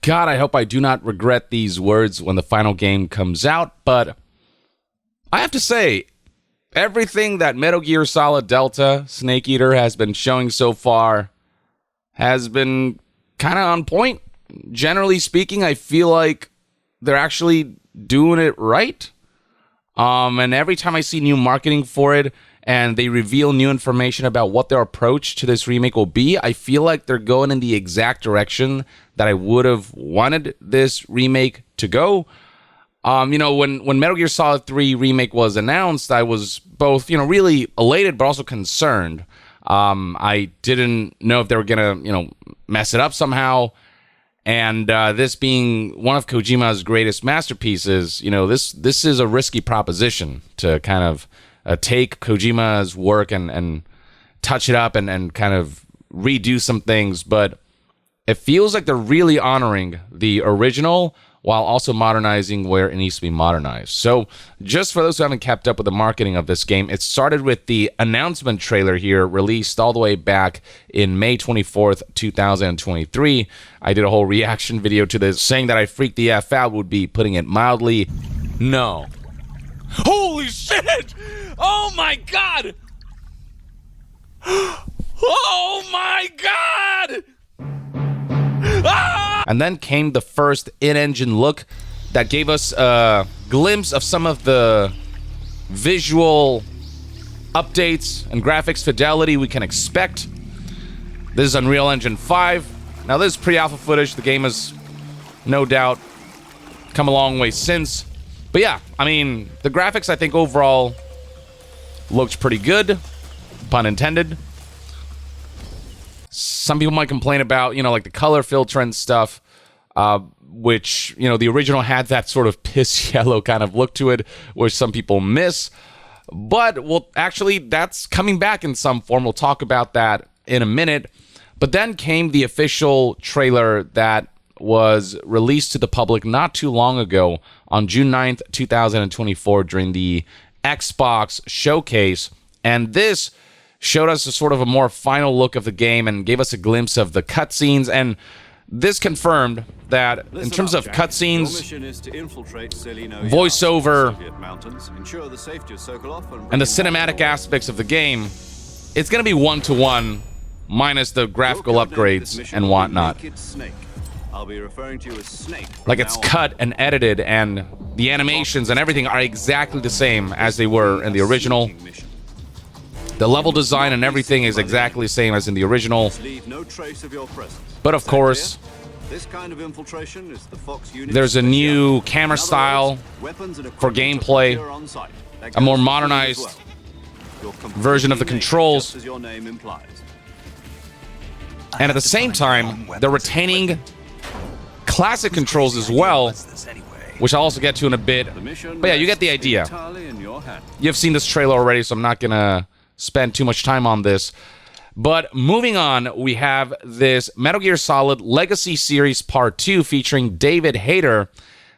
God, I hope I do not regret these words when the final game comes out, but I have to say, everything that Metal Gear Solid Delta Snake Eater has been showing so far has been kind of on point. Generally speaking, I feel like they're actually doing it right. And every time I see new marketing for it and they reveal new information about what their approach to this remake will be, I feel like they're going in the exact direction that I would have wanted this remake to go. When Metal Gear Solid 3 Remake was announced, I was both, really elated but also concerned. I didn't know if they were going to, mess it up somehow. And this being one of Kojima's greatest masterpieces, this is a risky proposition to kind of take Kojima's work and touch it up and kind of redo some things. But it feels like they're really honoring the original while also modernizing where it needs to be modernized. So just for those who haven't kept up with the marketing of this game, it started with the announcement trailer here, released all the way back in May 24th, 2023. I did a whole reaction video to this, saying that I freaked the F out would be putting it mildly. No. Holy shit! Oh my god! Oh my god! Ah! And then came the first in-engine look that gave us a glimpse of some of the visual updates and graphics fidelity we can expect. This is Unreal Engine 5. Now, this is pre-alpha footage. The game has no doubt come a long way since. But yeah, I mean, the graphics, I think, overall looked pretty good. Pun intended. Some people might complain about, like the color filter and stuff, which, the original had that sort of piss yellow kind of look to it, which some people miss. But, well, actually, that's coming back in some form. We'll talk about that in a minute. But then came the official trailer that was released to the public not too long ago on June 9th, 2024 during the Xbox showcase. And this showed us a sort of a more final look of the game and gave us a glimpse of the cutscenes. And this confirmed that in terms of cutscenes, voiceover, and the cinematic aspects of the game, it's going to be one-to-one, minus the graphical upgrades and whatnot. Like, it's cut and edited, and the animations and everything are exactly the same as they were in the original. The level design and everything is exactly the same as in the original. But of course, there's a new camera style for gameplay, a more modernized version of the controls, and at the same time, they're retaining classic controls as well, which I'll also get to in a bit. But yeah, you get the idea. You've seen this trailer already, so I'm not gonna spend too much time on this. But moving on, we have this Metal Gear Solid Legacy Series Part 2 featuring David Hayter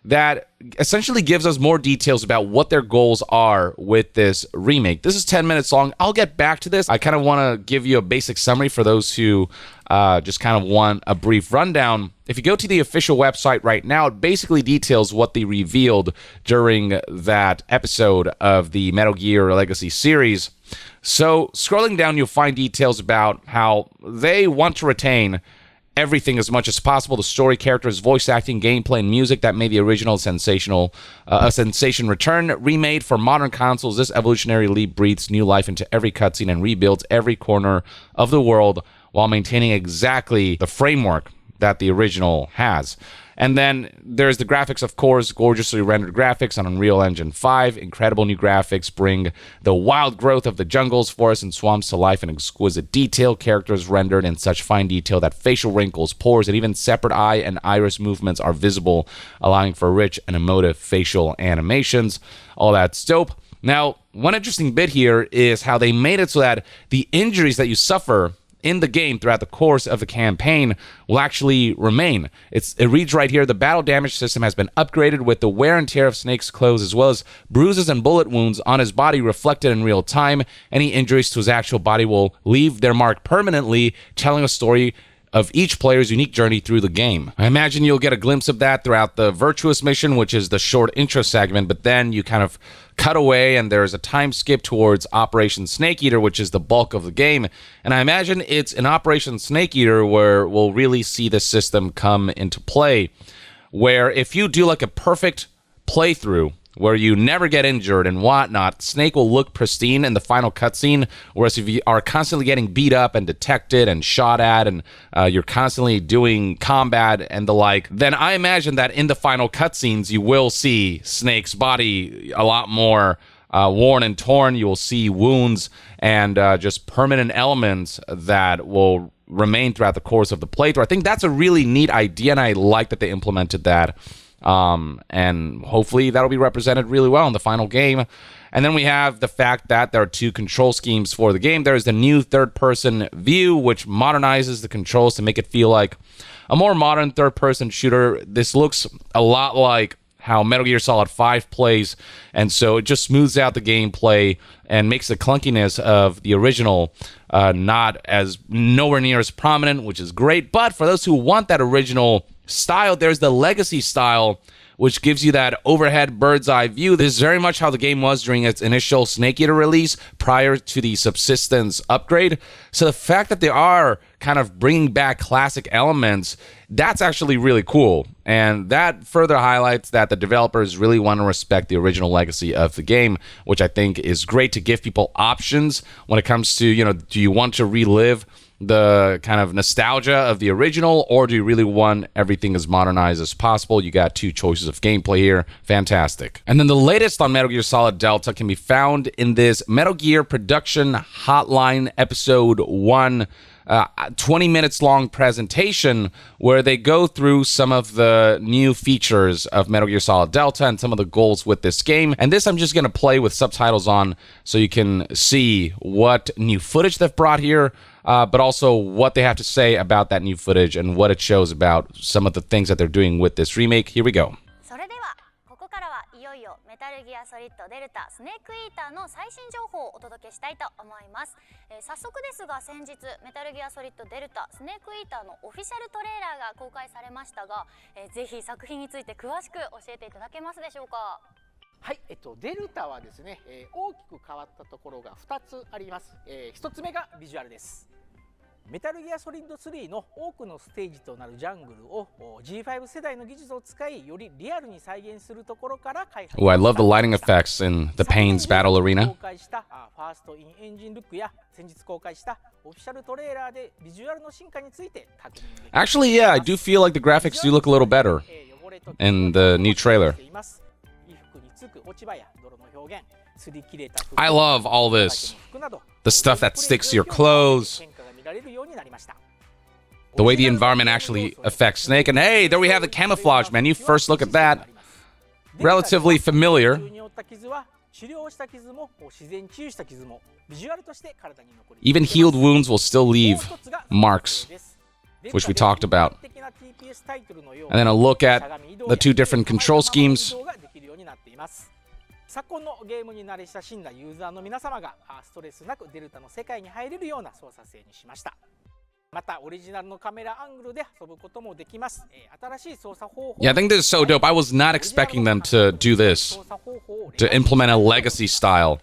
that essentially gives us more details about what their goals are with this remake. This is 10 minutes long. I'll get back to this. I kind of want to give you a basic summary for those who just kind of want a brief rundown. If you go to the official website right now, it basically details what they revealed during that episode of the Metal Gear Legacy series. So, scrolling down, you'll find details about how they want to retain everything as much as possible: the story, characters, voice acting, gameplay, and music that made the original a sensation return. Remade for modern consoles, this evolutionary leap breathes new life into every cutscene and rebuilds every corner of the world while maintaining exactly the framework that the original has. And then there's the graphics, of course, gorgeously rendered graphics on Unreal Engine 5. Incredible new graphics bring the wild growth of the jungles, forests, and swamps to life in exquisite detail. Characters rendered in such fine detail that facial wrinkles, pores, and even separate eye and iris movements are visible, allowing for rich and emotive facial animations. All that's dope. Now, one interesting bit here is how they made it so that the injuries that you suffer in the game throughout the course of the campaign will actually remain. It reads right here: the battle damage system has been upgraded with the wear and tear of Snake's clothes as well as bruises and bullet wounds on his body reflected in real time. Any injuries to his actual body will leave their mark permanently, telling a story of each player's unique journey through the game. I imagine you'll get a glimpse of that throughout the Virtuous mission, which is the short intro segment, but then you kind of cut away and there's a time skip towards Operation Snake Eater, which is the bulk of the game. And I imagine it's in Operation Snake Eater where we'll really see the system come into play, where if you do like a perfect playthrough where you never get injured and whatnot, Snake will look pristine in the final cutscene, whereas if you are constantly getting beat up and detected and shot at and you're constantly doing combat and the like, then I imagine that in the final cutscenes you will see Snake's body a lot more worn and torn. You will see wounds and just permanent elements that will remain throughout the course of the playthrough. I think that's a really neat idea, and I like that they implemented that. And hopefully that'll be represented really well in the final game. And then we have the fact that there are two control schemes for the game. There's the new third-person view, which modernizes the controls to make it feel like a more modern third-person shooter. This looks a lot like how Metal Gear Solid 5 plays, and so it just smooths out the gameplay and makes the clunkiness of the original nowhere near as prominent, which is great. But for those who want that original style, there's the Legacy style, which gives you that overhead bird's eye view. This is very much how the game was during its initial Snake Eater release prior to the Subsistence upgrade. So the fact that they are kind of bringing back classic elements, that's actually really cool. And that further highlights that the developers really want to respect the original legacy of the game, which I think is great to give people options when it comes to, do you want to relive the kind of nostalgia of the original, or do you really want everything as modernized as possible? You got two choices of gameplay here. Fantastic. And then the latest on Metal Gear Solid Delta can be found in this Metal Gear Production Hotline Episode 1, 20 minutes long presentation where they go through some of the new features of Metal Gear Solid Delta and some of the goals with this game. And this I'm just going to play with subtitles on so you can see what new footage they've brought here, but also what they have to say about that new footage and what it shows about some of the things that they're doing with this remake. Here we go. それではここからはいよいよメタルギアソリッドデルタスネークイーターの最新情報をお届けしたいと思います。早速ですが先日メタルギアソリッドデルタスネークイーターのオフィシャルトレーラーが公開されましたが、ぜひ作品について詳しく教えていただけますでしょうか。はい、デルタはですね、大きく変わったところが2つあります。1つ目がビジュアルです。メタルギアソリッド3の多くのステージとなるジャングルを G5 世代の技術を使いよりリアルに再現するところから開発。Oh, I love the lighting effects in the Pain's battle arena. 公開したファーストインエンジンルックや先日公開したオフィシャルトレーラーでビジュアルの進化について確認できます。Actually, yeah, I do feel like the graphics do look a little better in the new trailer. I love all this. The stuff that sticks to your clothes. The way the environment actually affects Snake. And hey, there we have the camouflage menu. First look at that. Relatively familiar. Even healed wounds will still leave marks, which we talked about. And then a look at the two different control schemes. 昨今のゲームに慣れ親しんだユーザーの皆様がストレスなくデルタの世界に入れるような操作性にしました。またオリジナルのカメラアングルで遊ぶこともできます。新しい操作方法。Yeah, I think this is so dope. I was not expecting them to do this, to implement a legacy style.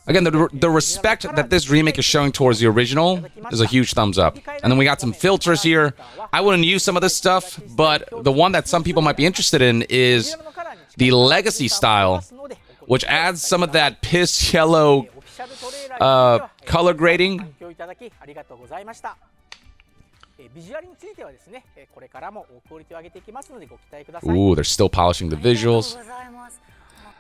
Again, the respect that this remake is showing towards the original is a huge thumbs up. And then we got some filters here. I wouldn't use some of this stuff, but the one that some people might be interested in is the legacy style, which adds some of that piss yellow color grading. Ooh, they're still polishing the visuals.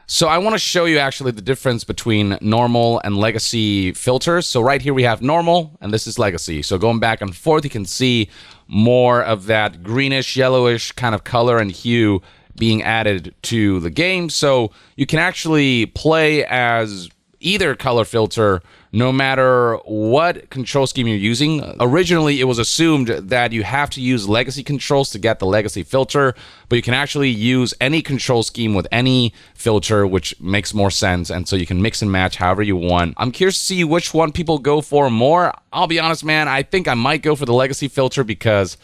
So I want to show you actually the difference between normal and legacy filters. So right here we have normal and this is legacy. So going back and forth, you can see more of that greenish, yellowish kind of color and hue being added to the game. So you can actually play as either color filter no matter what control scheme you're using. Originally, it was assumed that you have to use legacy controls to get the legacy filter, but you can actually use any control scheme with any filter, which makes more sense, and so you can mix and match however you want. I'm curious to see which one people go for more. I'll be honest, man, I think I might go for the legacy filter because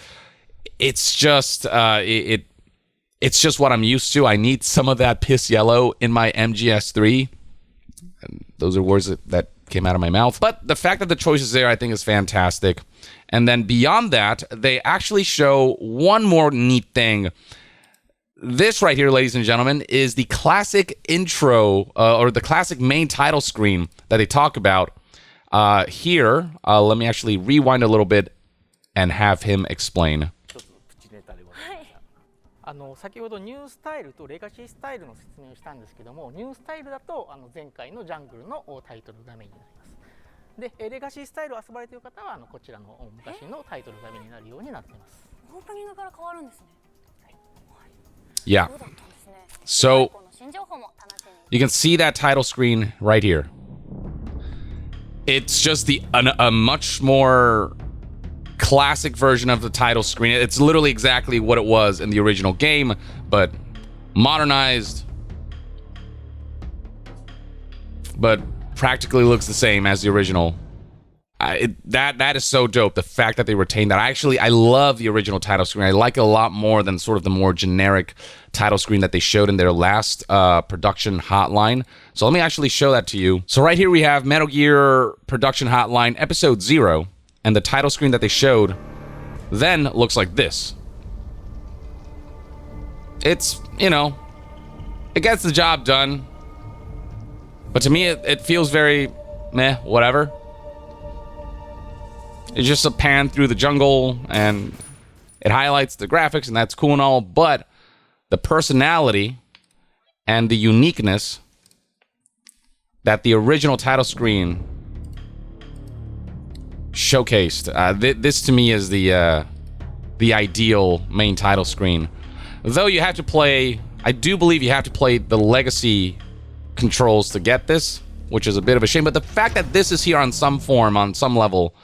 it's just it's just what I'm used to. I need some of that piss yellow in my MGS3. And those are words that came out of my mouth. But the fact that the choice is there, I think, is fantastic. And then beyond that, they actually show one more neat thing. This right here, ladies and gentlemen, is the classic intro or the classic main title screen that they talk about here. Let me actually rewind a little bit and have him explain. 先ほどニュースタイルとレガシースタイルの説明をしたんですけども、ニュースタイルだと前回のジャングルのタイトル画面になります。で、レガシースタイルを遊ばれている方はこちらの昔のタイトル画面になるようになっています。オープニングから変わるんですね。Yeah. So you can see that title screen right here. It's just a much more classic version of the title screen. It's literally exactly what it was in the original game, but modernized, but practically looks the same as the original. That is so dope. The fact that they retained that. I love the original title screen. I like it a lot more than sort of the more generic title screen that they showed in their last production hotline. So let me actually show that to you. So right here we have Metal Gear Production Hotline Episode 0. And the title screen that they showed then looks like this. It's, you know, it gets the job done. But to me, it feels very meh, whatever. It's just a pan through the jungle, and it highlights the graphics, and that's cool and all. But the personality and the uniqueness that the original title screen showcased. This to me is the ideal main title screen. Though you have to play, I do believe you have to play the legacy controls to get this, which is a bit of a shame. But the fact that this is here on some form, on some level,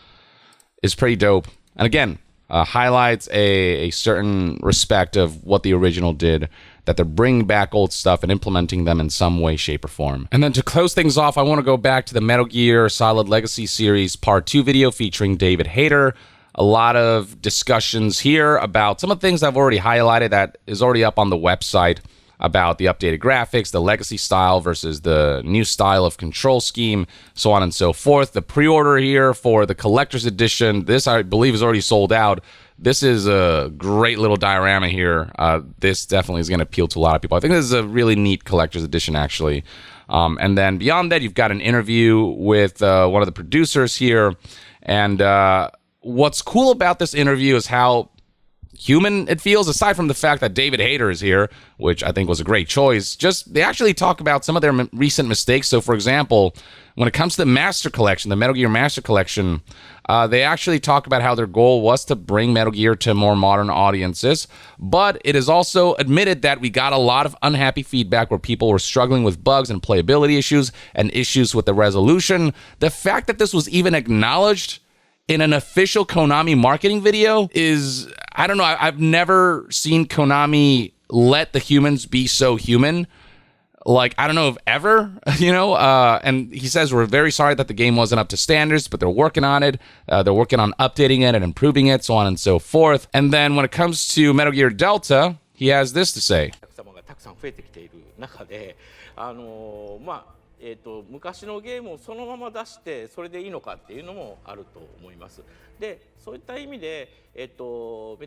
is pretty dope. And again, highlights a certain respect of what the original did, that they're bringing back old stuff and implementing them in some way, shape, or form. And then to close things off, I want to go back to the Metal Gear Solid Legacy Series Part 2 video featuring David Hayter. A lot of discussions here about some of the things I've already highlighted that is already up on the website about the updated graphics, the legacy style versus the new style of control scheme, so on and so forth. The pre-order here for the collector's edition, this I believe is already sold out. This is a great little diorama here. This definitely is going to appeal to a lot of people. I think this is a really neat collector's edition, actually. And then beyond that, you've got an interview with one of the producers here. And what's cool about this interview is how human it feels, aside from the fact that David Hayter is here, which I think was a great choice. Just, they actually talk about some of their recent mistakes. So, for example, when it comes to the Master Collection, the Metal Gear Master Collection, they actually talk about how their goal was to bring Metal Gear to more modern audiences. But it is also admitted that we got a lot of unhappy feedback where people were struggling with bugs and playability issues and issues with the resolution. The fact that this was even acknowledged in an official Konami marketing video is, I don't know, I've never seen Konami let the humans be so human. Like, I don't know if ever, you know, and he says, we're very sorry that the game wasn't up to standards, but they're working on it. They're working on updating it and improving it, so on and so forth. And then when it comes to Metal Gear Delta, he has this to say. 昔のゲームをそのまま出してそれでいいのかっていうのもあると思います。で、そういった意味で、メ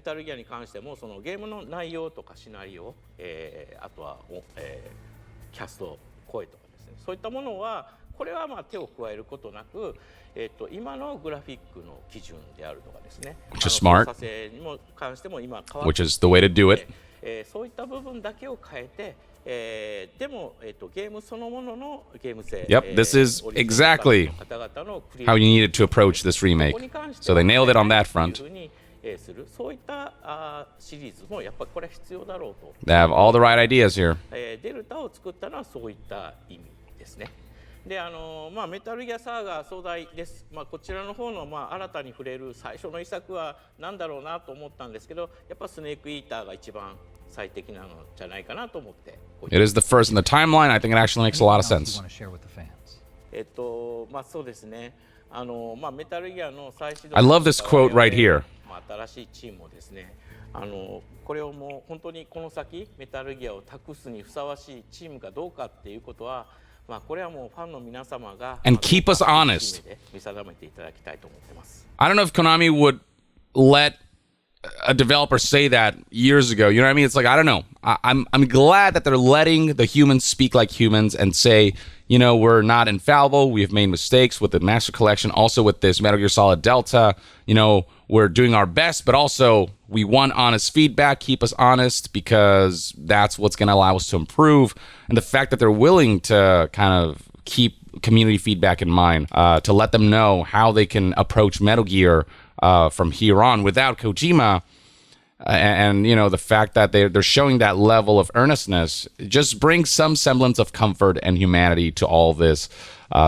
タルギアに関してもそのゲームの内容とかシナリオ、あとは、キャスト、声とかですね。そういったものはこれはまあ手を加えることなく、今のグラフィックの基準であるとかですね。Which is smart. 撮影にも関しても今変わって Which is the way to do it. そういった部分だけを変えて。でも、ゲームそのもののゲーム性 Yep, this is exactly how you needed to approach this remake. So they nailed it on that front. そういったシリーズもやっぱりこれ必要だろうと。They have all the right ideas here. デルタを作ったのはそういった意味ですね。でメタルギアサーガー壮大です、こちらの方の、新たに触れる最初の一作は何だろうなと思ったんですけど、やっぱスネークイーターが一番最適なのじゃないかなと思って。 It is the first in the timeline. I think it actually makes a lot of sense. そうですね、メタルギアの最新 I love this quote right here. 新しいチームをですね、これをもう本当にこの先メタルギアを託すにふさわしいチームかどうかっていうことは、これはもうファンの皆様が And keep us honest. 見定めていただきたいと思ってます。 I don't know if Konami would let a developer say that years ago. You know what I mean? It's like, I don't know. I'm glad that they're letting the humans speak like humans and say, you know, we're not infallible. We've made mistakes with the Master Collection. Also with this Metal Gear Solid Delta, you know, we're doing our best, but also we want honest feedback. Keep us honest because that's what's going to allow us to improve. And the fact that they're willing to kind of keep community feedback in mind, to let them know how they can approach Metal Gear from here on without Kojima, and you know, the fact that they're showing that level of earnestness just brings some semblance of comfort and humanity to all of this.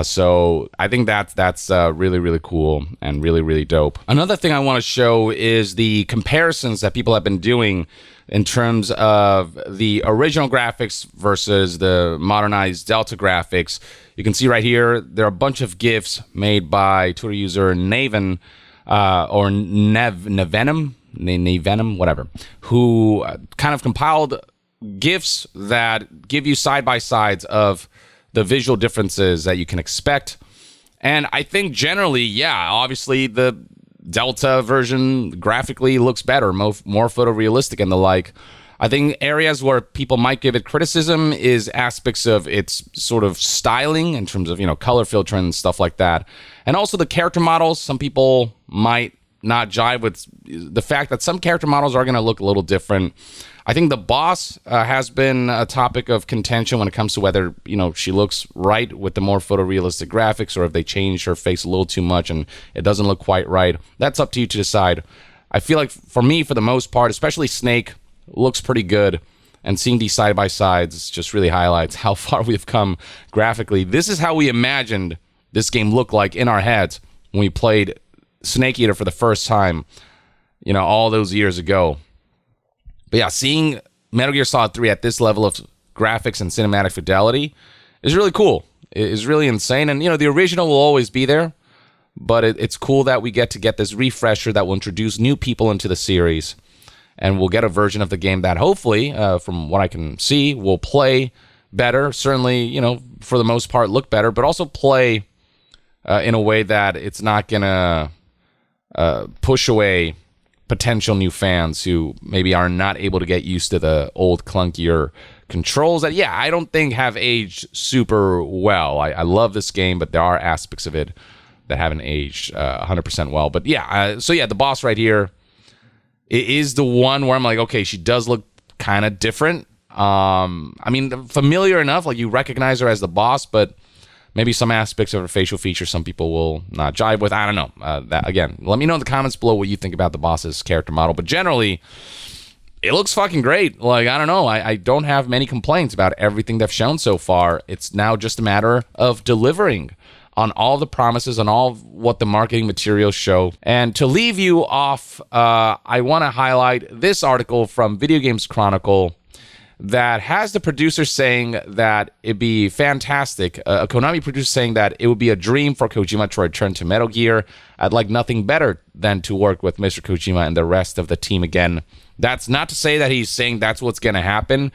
So I think that's really, really cool and really, really dope. Another thing I want to show is the comparisons that people have been doing in terms of the original graphics versus the modernized Delta graphics. You can see right here, there are a bunch of GIFs made by Twitter user Naven, or Nevenom, whatever, who kind of compiled GIFs that give you side-by-sides of the visual differences that you can expect. And I think generally, yeah, obviously the Delta version graphically looks better, more photorealistic and the like. I think areas where people might give it criticism is aspects of its sort of styling in terms of, you know, color filtering and stuff like that. And also the character models. Some people might not jive with the fact that some character models are going to look a little different. I think the boss has been a topic of contention when it comes to whether, you know, she looks right with the more photorealistic graphics or if they changed her face a little too much and it doesn't look quite right. That's up to you to decide. I feel like for me, for the most part, especially Snake, looks pretty good, and seeing these side-by-sides just really highlights how far we've come graphically. This is how we imagined this game looked like in our heads when we played Snake Eater for the first time, you know, all those years ago. But yeah, seeing Metal Gear Solid 3 at this level of graphics and cinematic fidelity is really cool. It is really insane, and you know, the original will always be there, but it's cool that we get this refresher that will introduce new people into the series. And we'll get a version of the game that hopefully, from what I can see, will play better. Certainly, you know, for the most part, look better, but also play in a way that it's not going to push away potential new fans who maybe are not able to get used to the old, clunkier controls that, yeah, I don't think have aged super well. I love this game, but there are aspects of it that haven't aged 100% well. But yeah, so yeah, the boss right here, it is the one where I'm like, okay, she does look kind of different. I mean, familiar enough, like you recognize her as the boss, but maybe some aspects of her facial features some people will not jive with. I don't know. That again, let me know in the comments below what you think about the boss's character model. But generally, it looks fucking great. Like, I don't know. I don't have many complaints about everything they've shown so far. It's now just a matter of delivering on all the promises, on all what the marketing materials show. And to leave you off, I want to highlight this article from Video Games Chronicle that has the producer saying that it'd be fantastic. A Konami producer saying that it would be a dream for Kojima to return to Metal Gear. I'd like nothing better than to work with Mr. Kojima and the rest of the team again. That's not to say that he's saying that's what's going to happen.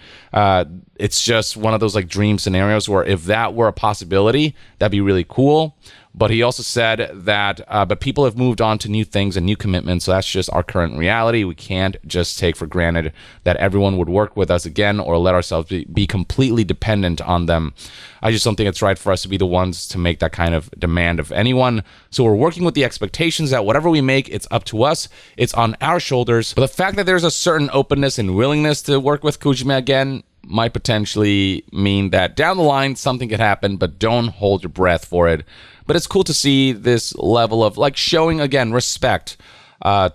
It's just one of those like dream scenarios where if that were a possibility, that'd be really cool. But he also said that, but people have moved on to new things and new commitments. So that's just our current reality. We can't just take for granted that everyone would work with us again or let ourselves be completely dependent on them. I just don't think it's right for us to be the ones to make that kind of demand of anyone. So we're working with the expectations that whatever we make, it's up to us. It's on our shoulders. But the fact that there's a certain openness and willingness to work with Kojima again might potentially mean that down the line something could happen, but don't hold your breath for it. But it's cool to see this level of like showing again respect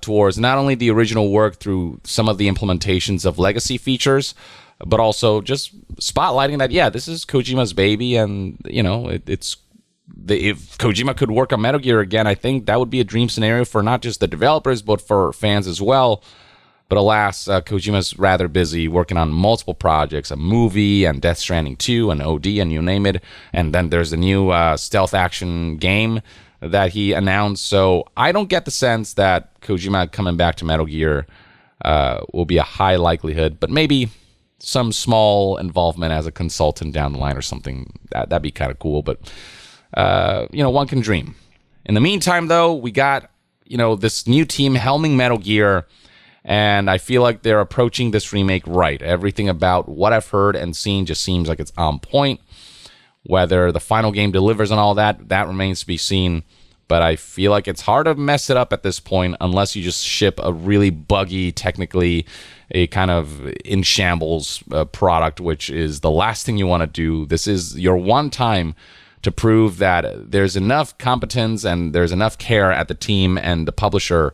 towards not only the original work through some of the implementations of legacy features, but also just spotlighting that, yeah, this is Kojima's baby, and, you know, if Kojima could work on Metal Gear again, I think that would be a dream scenario for not just the developers, but for fans as well. But alas, Kojima's rather busy working on multiple projects, a movie, and Death Stranding 2, and OD, and you name it. And then there's a new stealth action game that he announced. So I don't get the sense that Kojima coming back to Metal Gear will be a high likelihood, but maybe some small involvement as a consultant down the line or something. That'd be kind of cool, but, you know, one can dream. In the meantime, though, we got, you know, this new team helming Metal Gear, and I feel like they're approaching this remake right. Everything about what I've heard and seen just seems like it's on point. Whether the final game delivers and all that, that remains to be seen. But I feel like it's hard to mess it up at this point unless you just ship a really buggy, technically a kind of in shambles product, which is the last thing you want to do. This is your one time to prove that there's enough competence and there's enough care at the team and the publisher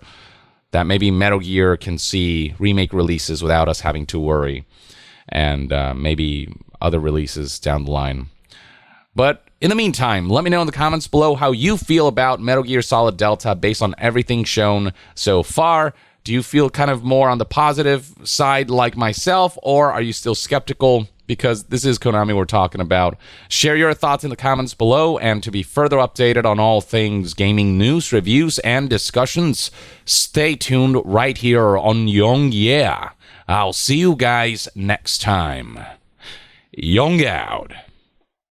that maybe Metal Gear can see remake releases without us having to worry, and maybe other releases down the line. But in the meantime, let me know in the comments below how you feel about Metal Gear Solid Delta based on everything shown so far. Do you feel kind of more on the positive side like myself, or are you still skeptical? Because this is Konami we're talking about. Share your thoughts in the comments below, and to be further updated on all things gaming news, reviews, and discussions, stay tuned right here on Young Yeah. I'll see you guys next time. Young out.